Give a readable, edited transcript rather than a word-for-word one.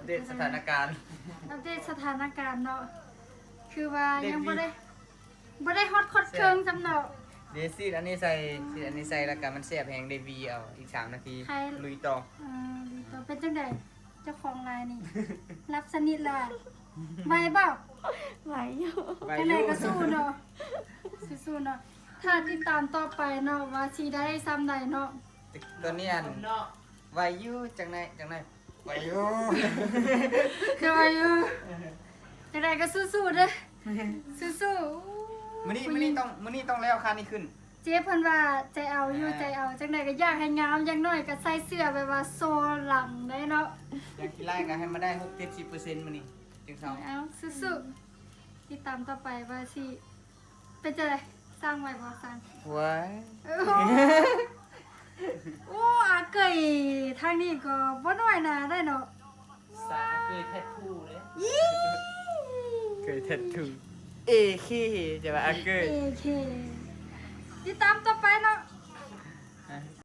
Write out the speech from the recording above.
เดตสถานการณ์ อัปเดตสถานการณ์เนาะคือว่ายังบ่ได้ฮอตคดเคิงจำเนาะ เดซี่อันนี้ใส่ซีอันนี้ใส่แล้วกันมันแซ่บแฮงเดวีเอาอีก3นาทีลุยต่อ ดีต่อเป็นจังได๋เจ้าของรายนี่ รับสนิทแล้วไม่เปล่า ไหวอยู่ ไป จัง อ ได๋ ยู่ ก็สู้เนาะสู้ๆเนาะถ้าติดตามต่อไปเนาะว่าสิได้ซ้ำใดเนาะ ตัวนี้อันไวอยู่จังไหนไวอยู่ เดี๋ยวอายุจังได๋ก็สู้ๆเด้อสู้ๆ มื้อนี้ต้องแล้วค่านี้ขึ้น เจ๊เพิ่นว่าใจเอาอยู่ใจเอาจังไดก็อยากให้งามอย่างน้อยก็ใส่เสื้อแบบว่าโซหลังได้เนาะ อยากกี่ไล่ก็ให้มาได้ 6-70% มื้อนี้จึงเซา เอาสู้ๆติดตามต่อไปว่าสิเป็นจังไดสร้างไว้บ่สร้าง ว้าย โอ้โอ้อาเกยทางนี้ก็บ่น้อยหนาได้เนาะ สาเคยแทททูเลย ยี่ เคยแทททูเอเคจะว่าอักเกย โอเคติดตามต่อไปเนาะ